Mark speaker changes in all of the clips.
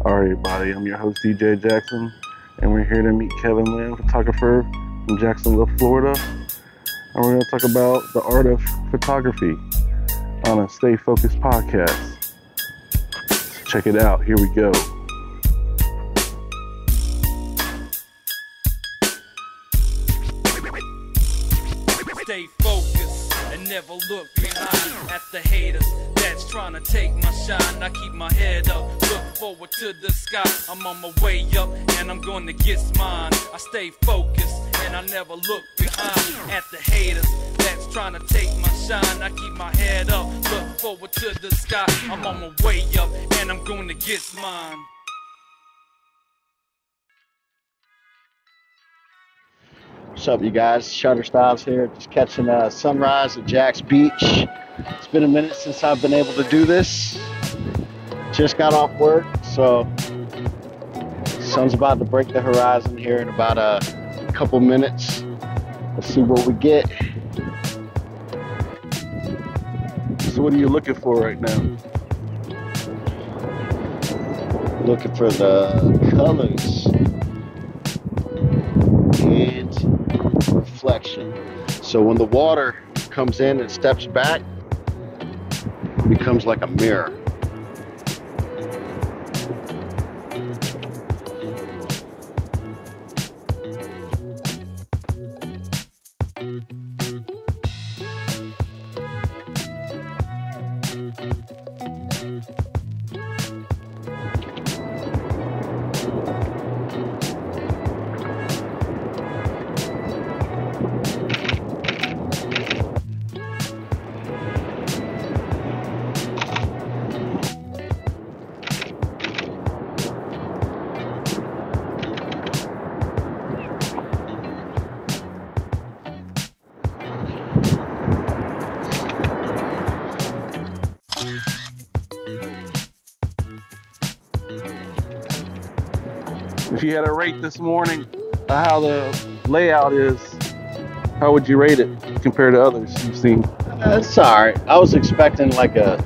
Speaker 1: Alright, buddy, I'm your host DJ Jackson, and we're here to meet Kevin Lamb, photographer from Jacksonville, Florida. And we're going to talk about the art of photography on a Stay Focused podcast. So check it out. Here we go.
Speaker 2: Stay focused and never look behind at the haters that's trying to take my shine. I keep my head up, look forward to the sky. I'm on my way up and I'm going to get mine. I stay focused and I never look behind at the haters that's trying to take my shine. I keep my head up, look forward to the sky. I'm on my way up and I'm going to get mine.
Speaker 3: What's up, you guys? Shutter Styles here, just catching a sunrise at Jax Beach. It's been a minute since I've been able to do this. Just got off work, so sun's about to break the horizon here in about a couple minutes. Let's see what we get.
Speaker 1: So what are you looking for right now?
Speaker 3: Looking for the colors and reflection. So when the water comes in and steps back, it becomes like a mirror.
Speaker 1: If you had a rate this morning how the layout is, how would you rate it compared to others you've seen?
Speaker 3: It's alright. I was expecting like a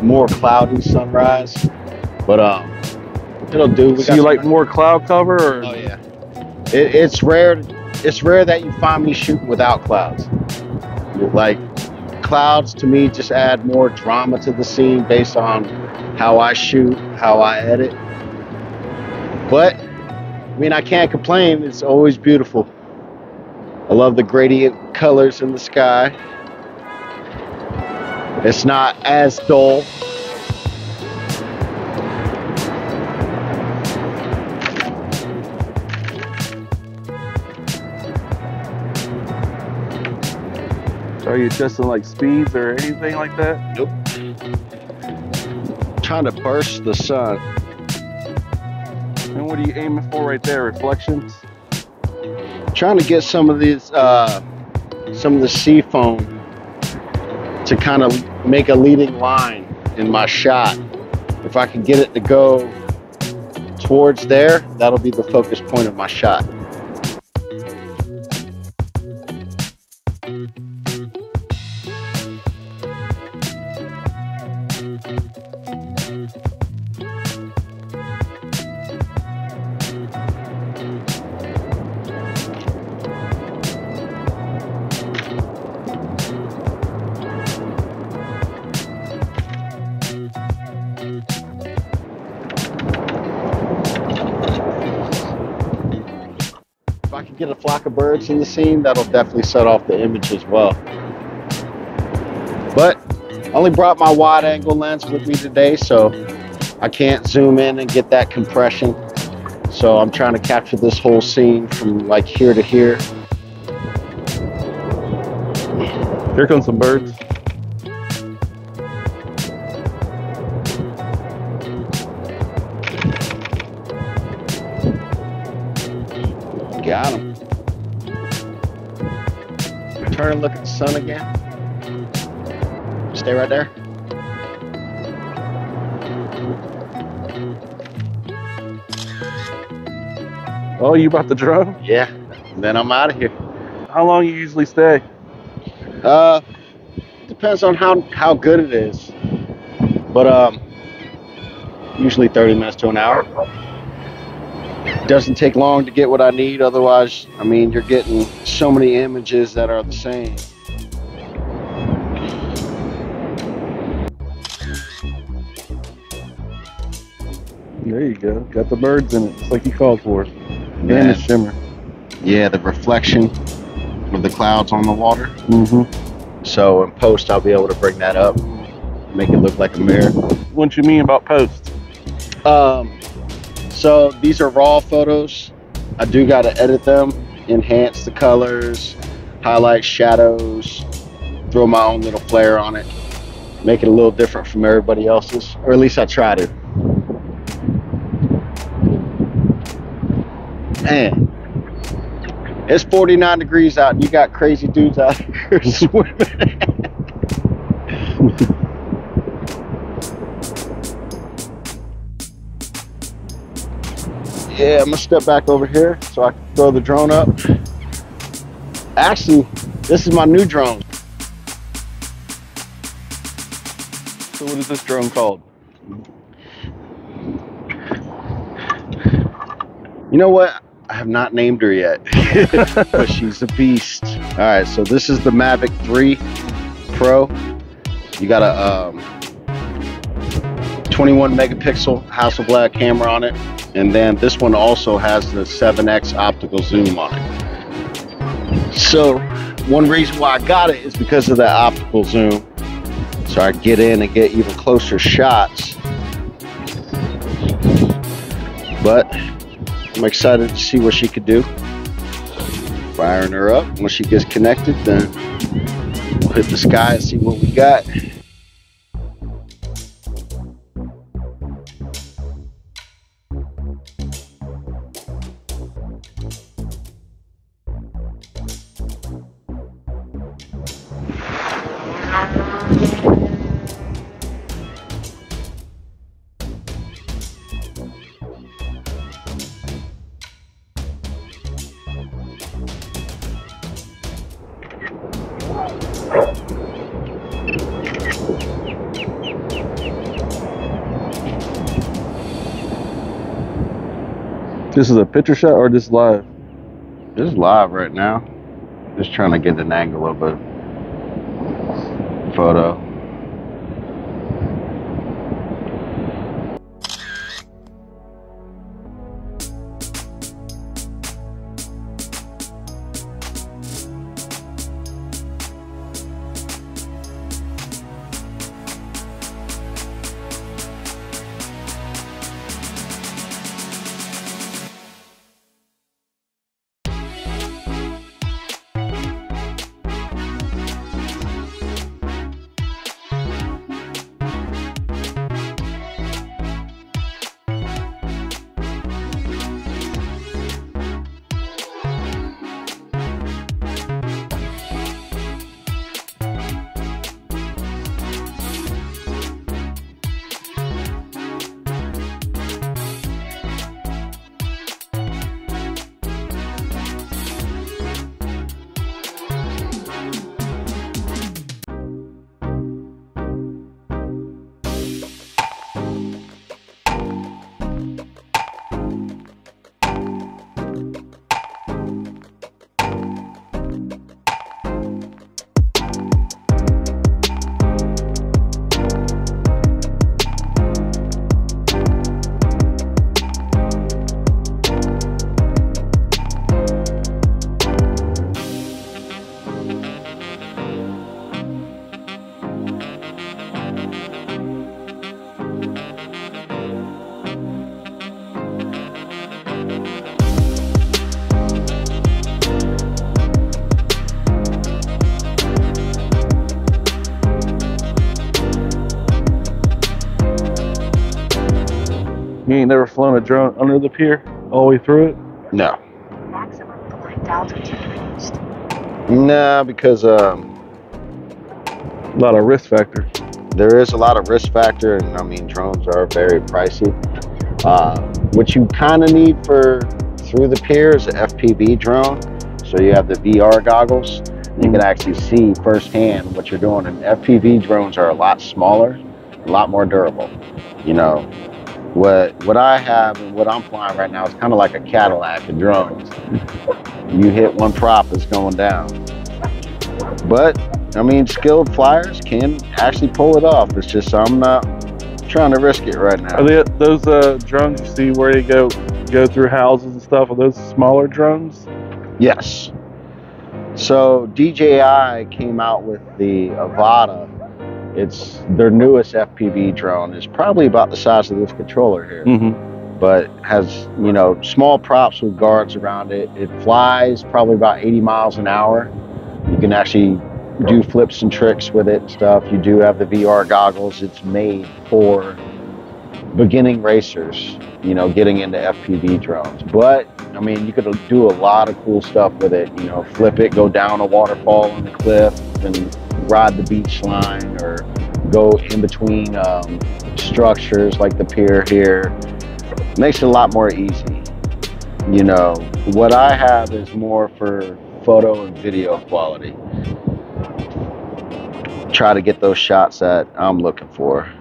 Speaker 3: more cloudy sunrise, but it'll do.
Speaker 1: So you like more cloud cover? Or?
Speaker 3: Oh yeah. It's rare. It's rare that you find me shooting without clouds. Like clouds to me just add more drama to the scene based on how I shoot, how I edit. But I mean, I can't complain. It's always beautiful. I love the gradient colors in the sky. It's not as dull.
Speaker 1: Are you adjusting like speeds or anything like that?
Speaker 3: Nope. Trying to burst the sun.
Speaker 1: And what are you aiming for right there? Reflections?
Speaker 3: Trying to get some of these, some of the sea foam to kind of make a leading line in my shot. If I can get it to go towards there, that'll be the focus point of my shot. If I can get a flock of birds in the scene, that'll definitely set off the image as well. But I only brought my wide angle lens with me today, so I can't zoom in and get that compression. So I'm trying to capture this whole scene from like here to here.
Speaker 1: Here comes some birds.
Speaker 3: Got him. Turn and look at the sun again. Stay right there.
Speaker 1: Oh, you brought the drone?
Speaker 3: Yeah. And then I'm out of here.
Speaker 1: How long you usually stay?
Speaker 3: Depends on how good it is. But usually 30 minutes to an hour. Doesn't take long to get what I need. Otherwise, I mean, you're getting so many images that are the same.
Speaker 1: There you go. Got the birds in it, just like you called for.
Speaker 3: Man.
Speaker 1: And the shimmer.
Speaker 3: Yeah, the reflection of the clouds on the water.
Speaker 1: Mm-hmm.
Speaker 3: So in post, I'll be able to bring that up, make it look like a mirror.
Speaker 1: What you mean about post?
Speaker 3: So these are raw photos. I do got to edit them, enhance the colors, highlight shadows, throw my own little flair on it, make it a little different from everybody else's, or at least I try to. Man, it's 49 degrees out and you got crazy dudes out here swimming. Yeah, I'm gonna step back over here so I can throw the drone up. Actually, this is my new drone.
Speaker 1: So what is this drone called?
Speaker 3: You know what? I have not named her yet, but she's a beast. All right, so this is the Mavic 3 Pro. You got a 21 megapixel Hasselblad camera on it. And then this one also has the 7x optical zoom on it. So one reason why I got it is because of that optical zoom. So I get in and get even closer shots. But I'm excited to see what she could do. Firing her up. Once she gets connected, then we'll hit the sky and see what we got.
Speaker 1: This is a picture shot or just live?
Speaker 3: This is live right now. Just trying to get an angle of a photo.
Speaker 1: You ain't never flown a drone under the pier all the way through it?
Speaker 3: No.
Speaker 4: Maximum flight altitude reached.
Speaker 3: Nah, because
Speaker 1: A lot of risk factor.
Speaker 3: there is a lot of risk factor, and I mean, drones are very pricey. What you kind of need for through the pier is an FPV drone. So you have the VR goggles. You can actually see firsthand what you're doing. And FPV drones are a lot smaller, a lot more durable. You know, What I have and what I'm flying right now is kind of like a Cadillac of drones. You hit one prop, it's going down. But I mean, skilled flyers can actually pull it off. It's just I'm not trying to risk it right now.
Speaker 1: Are they those drones you see where they go through houses and stuff? Are those smaller drones?
Speaker 3: Yes. So DJI came out with the Avata. It's their newest FPV drone. It's probably about the size of this controller here, but has, you know, small props with guards around it. It flies probably about 80 miles an hour. You can actually do flips and tricks with it and stuff. You do have the VR goggles. It's made for beginning racers, you know, getting into FPV drones. But I mean, you could do a lot of cool stuff with it. You know, flip it, go down a waterfall on the cliff, and ride the beach line, or go in between structures like the pier here. Makes it a lot more easy. You know, what I have is more for photo and video quality. Try to get those shots that I'm looking for.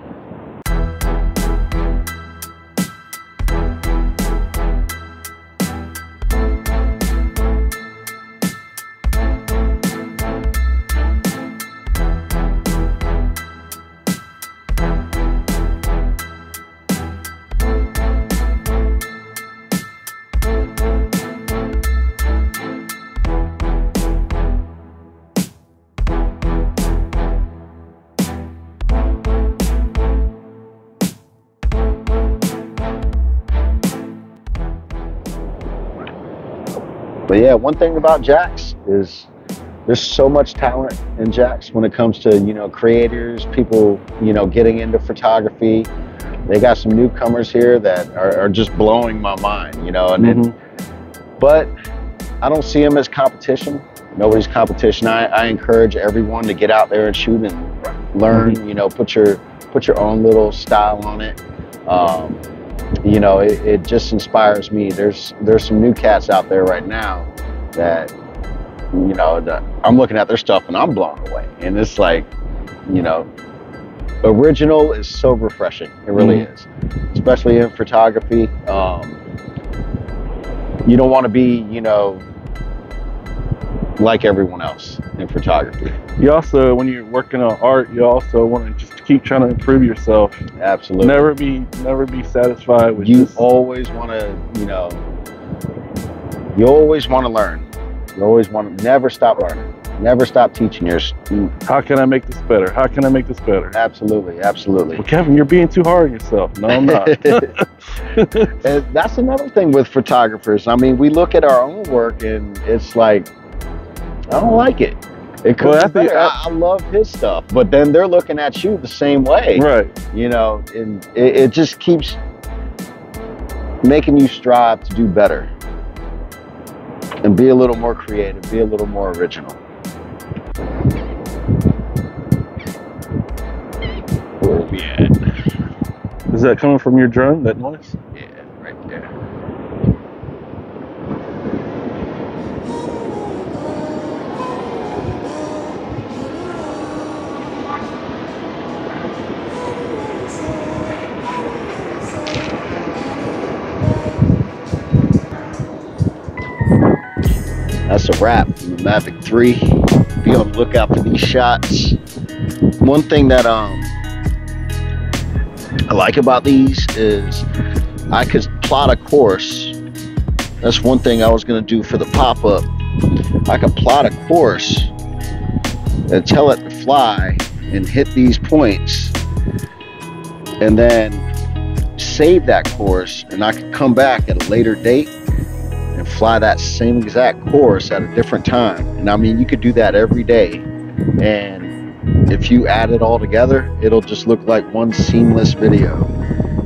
Speaker 3: But yeah, one thing about Jax is there's so much talent in Jax when it comes to, you know, creators, people, you know, getting into photography. They got some newcomers here that are just blowing my mind, you know, and but I don't see them as competition. Nobody's competition. I encourage everyone to get out there and shoot and learn, you know, put your own little style on it. You know, it just inspires me. There's some new cats out there right now that, you know, that I'm looking at their stuff and I'm blown away. And it's like, you know, original is so refreshing. It really is, especially in photography. You don't want to be, you know, like everyone else in photography.
Speaker 1: You also, when you're working on art, you also want to just keep trying to improve yourself.
Speaker 3: Absolutely.
Speaker 1: Never be satisfied with
Speaker 3: you always want to, you know, you always want to learn. You always want to never stop learning. Never stop teaching yours.
Speaker 1: How can I make this better? How can I make this better?
Speaker 3: Absolutely, absolutely.
Speaker 1: Well, Kevin, you're being too hard on yourself. No, I'm not.
Speaker 3: And that's another thing with photographers. I mean, we look at our own work and it's like, I don't like it. It could be better. I love his stuff, but then they're looking at you the same way.
Speaker 1: Right.
Speaker 3: You know, and it just keeps making you strive to do better and be a little more creative, be a little more original. Where are we at?
Speaker 1: Is that coming from your drone, that noise?
Speaker 3: Yeah, right there. That's a wrap from the Mavic 3. Be on the lookout for these shots. One thing that I like about these is I could plot a course. That's one thing I was going to do for the pop-up. I could plot a course and tell it to fly and hit these points, and then save that course, and I could come back at a later date and fly that same exact course at a different time. And I mean, you could do that every day, and if you add it all together, it'll just look like one seamless video,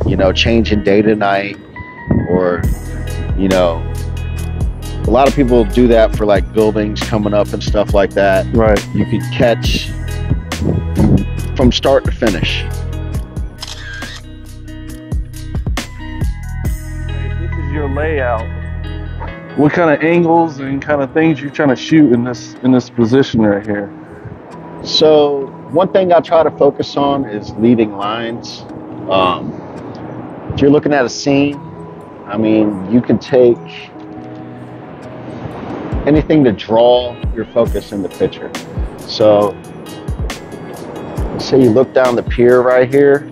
Speaker 3: you know, changing day to night. Or, you know, a lot of people do that for like buildings coming up and stuff like that.
Speaker 1: Right.
Speaker 3: You could catch from start to finish.
Speaker 1: This is your layout. What kind of angles and kind of things you're trying to shoot in this position right here?
Speaker 3: So one thing I try to focus on is leading lines. if you're looking at a scene, I mean, you can take anything to draw your focus in the picture. So, say you look down the pier right here,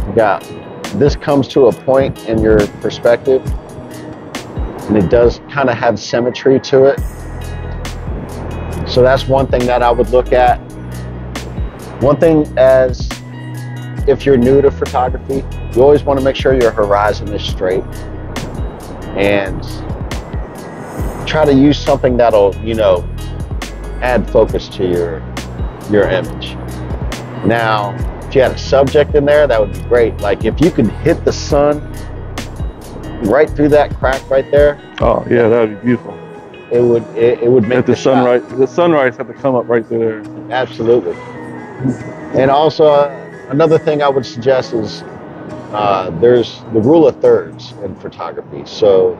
Speaker 3: you got, this comes to a point in your perspective, and it does kind of have symmetry to it. So that's one thing that I would look at. One thing, as if you're new to photography, you always want to make sure your horizon is straight, and try to use something that'll, you know, add focus to your image. Now, if you had a subject in there, that would be great. Like if you could hit the sun right through that crack right there.
Speaker 1: Oh yeah, that would be beautiful.
Speaker 3: It would make
Speaker 1: the sunrise. The sunrise had to come up right through there.
Speaker 3: Absolutely. And also another thing I would suggest is there's the rule of thirds in photography. So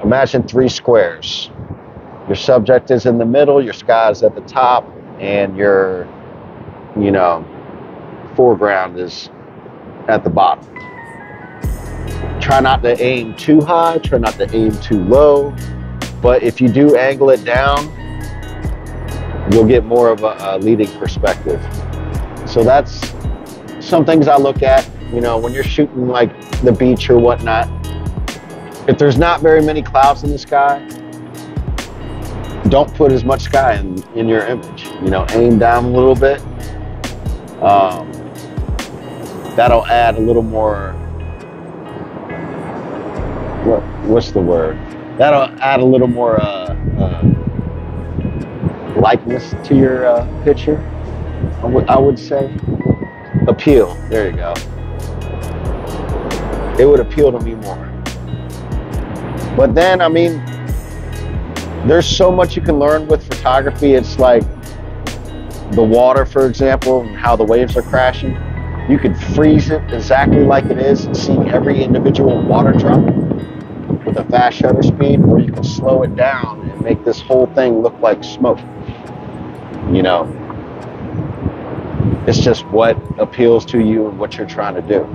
Speaker 3: imagine 3 squares. Your subject is in the middle, your sky is at the top, and your, you know, foreground is at the bottom. Try not to aim too high, try not to aim too low, but if you do angle it down, you'll get more of a leading perspective. So that's some things I look at, you know, when you're shooting like the beach or whatnot. If there's not very many clouds in the sky, don't put as much sky in your image. You know, aim down a little bit. That'll add a little more, what's the word? That'll add a little more likeness to your picture, I would say. Appeal, there you go. It would appeal to me more. But then, I mean, there's so much you can learn with photography. It's like the water, for example, and how the waves are crashing. You could freeze it exactly like it is and see every individual water drop with a fast shutter speed, or you can slow it down and make this whole thing look like smoke. You know, it's just what appeals to you and what you're trying to do.